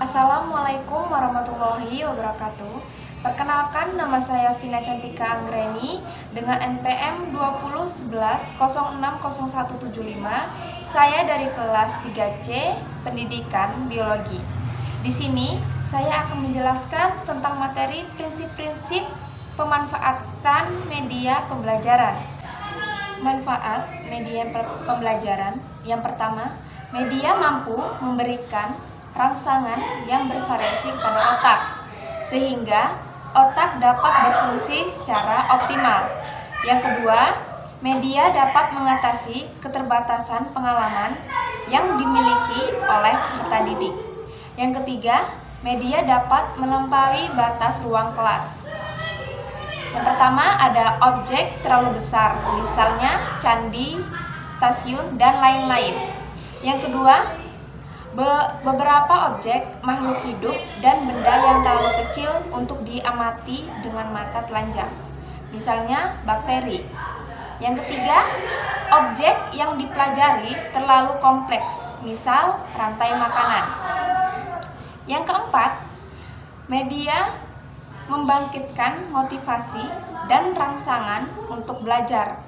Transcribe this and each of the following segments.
Assalamualaikum warahmatullahi wabarakatuh. Perkenalkan, nama saya Vina Cantika Anggreni dengan NPM 2011060175. Saya dari kelas 3C Pendidikan Biologi. Di sini saya akan menjelaskan tentang materi prinsip-prinsip pemanfaatan media pembelajaran. Manfaat media pembelajaran. Yang pertama, media mampu memberikan rangsangan yang bervariasi kepada otak, sehingga otak dapat berfungsi secara optimal. Yang kedua, media dapat mengatasi keterbatasan pengalaman yang dimiliki oleh peserta didik. Yang ketiga, media dapat melampaui batas ruang kelas. Yang pertama, ada objek terlalu besar, misalnya candi, stasiun, dan lain-lain. Yang kedua, beberapa objek, makhluk hidup, dan benda yang terlalu kecil untuk diamati dengan mata telanjang, misalnya bakteri. Yang ketiga, objek yang dipelajari terlalu kompleks, misal rantai makanan. Yang keempat, media membangkitkan motivasi dan rangsangan untuk belajar.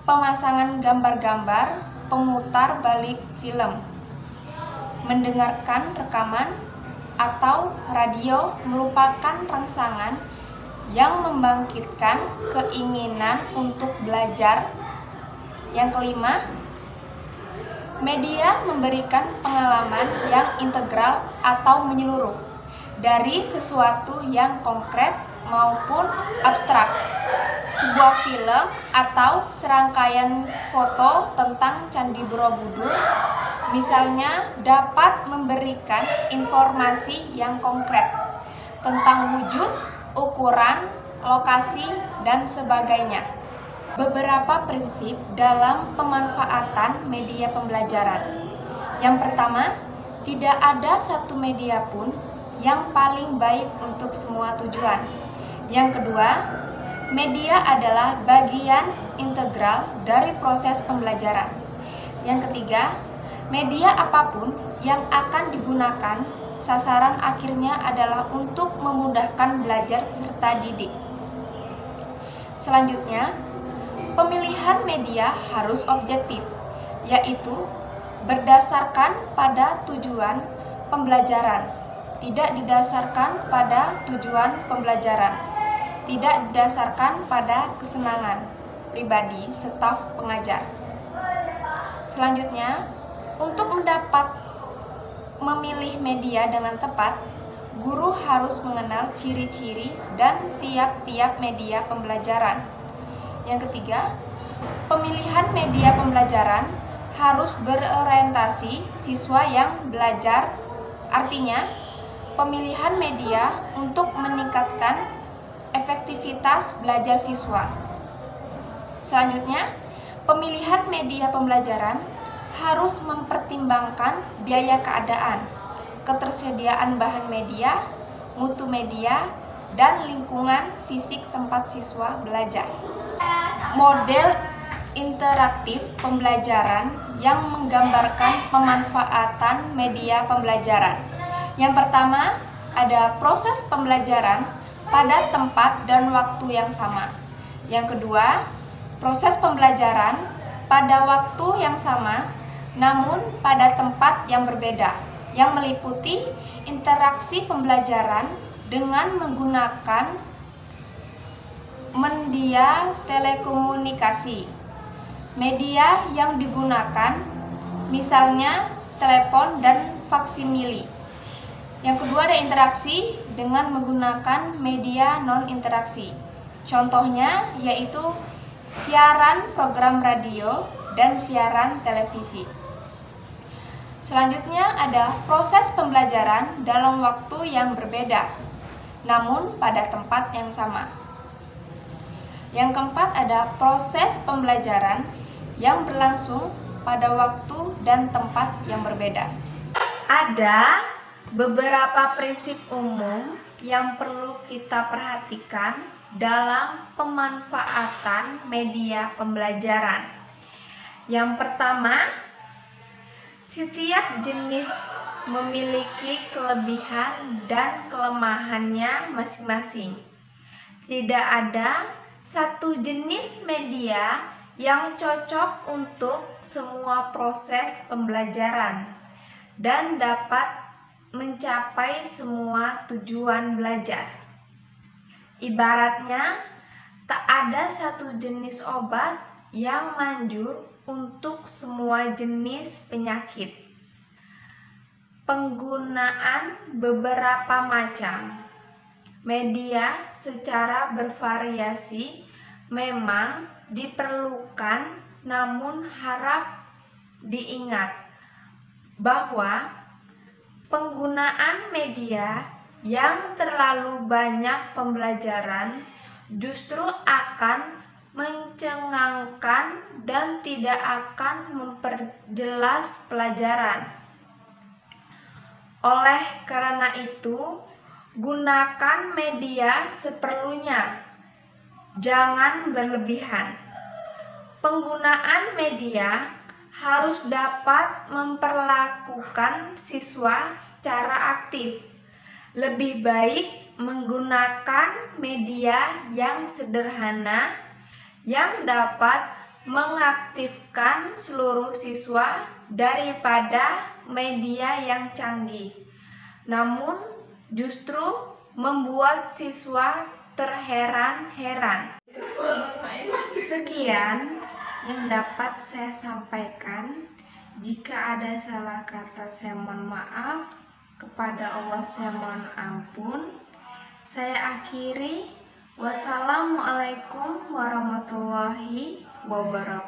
Pemasangan gambar-gambar, pemutar balik film, mendengarkan rekaman atau radio merupakan rangsangan yang membangkitkan keinginan untuk belajar. Yang kelima, media memberikan pengalaman yang integral atau menyeluruh dari sesuatu yang konkret maupun abstrak. Sebuah film atau serangkaian foto tentang Candi Borobudur misalnya dapat memberikan informasi yang konkret tentang wujud, ukuran, lokasi, dan sebagainya. Beberapa prinsip dalam pemanfaatan media pembelajaran. Yang pertama, tidak ada satu media pun yang paling baik untuk semua tujuan. Yang kedua, media adalah bagian integral dari proses pembelajaran. Yang ketiga, media apapun yang akan digunakan, sasaran akhirnya adalah untuk memudahkan belajar peserta didik. Selanjutnya, pemilihan media harus objektif, yaitu berdasarkan pada tujuan pembelajaran, tidak didasarkan pada tujuan pembelajaran, tidak didasarkan pada kesenangan pribadi staf pengajar. Selanjutnya, untuk mendapat memilih media dengan tepat, guru harus mengenal ciri-ciri dan tiap-tiap media pembelajaran. Yang ketiga, pemilihan media pembelajaran harus berorientasi siswa yang belajar. Artinya, pemilihan media untuk meningkatkan efektivitas belajar siswa. Selanjutnya, pemilihan media pembelajaran harus mempertimbangkan biaya keadaan, ketersediaan bahan media, mutu media, dan lingkungan fisik tempat siswa belajar. Model interaktif pembelajaran yang menggambarkan pemanfaatan media pembelajaran. Yang pertama, ada proses pembelajaran pada tempat dan waktu yang sama. Yang kedua, proses pembelajaran pada waktu yang sama namun pada tempat yang berbeda, yang meliputi interaksi pembelajaran dengan menggunakan media telekomunikasi. Media yang digunakan misalnya telepon dan faksimili. Yang kedua, ada interaksi dengan menggunakan media non-interaksi. Contohnya yaitu siaran program radio dan siaran televisi. Selanjutnya ada proses pembelajaran dalam waktu yang berbeda, namun pada tempat yang sama. Yang keempat, ada proses pembelajaran yang berlangsung pada waktu dan tempat yang berbeda. Ada beberapa prinsip umum yang perlu kita perhatikan dalam pemanfaatan media pembelajaran. Yang pertama, setiap jenis memiliki kelebihan dan kelemahannya masing-masing. Tidak ada satu jenis media yang cocok untuk semua proses pembelajaran dan dapat mencapai semua tujuan belajar. Ibaratnya, tak ada satu jenis obat yang manjur untuk semua jenis penyakit. Penggunaan beberapa macam media secara bervariasi memang diperlukan, namun harap diingat bahwa penggunaan media yang terlalu banyak pembelajaran justru akan mencengangkan dan tidak akan memperjelas pelajaran. Oleh karena itu, gunakan media seperlunya, jangan berlebihan. Penggunaan media harus dapat memperlakukan siswa secara aktif. Lebih baik menggunakan media yang sederhana yang dapat mengaktifkan seluruh siswa daripada media yang canggih, namun justru membuat siswa terheran-heran. Sekian yang dapat saya sampaikan. Jika ada salah kata, saya mohon maaf. Kepada Allah saya mohon ampun. Saya akhiri. Wassalamualaikum warahmatullahi wabarakatuh.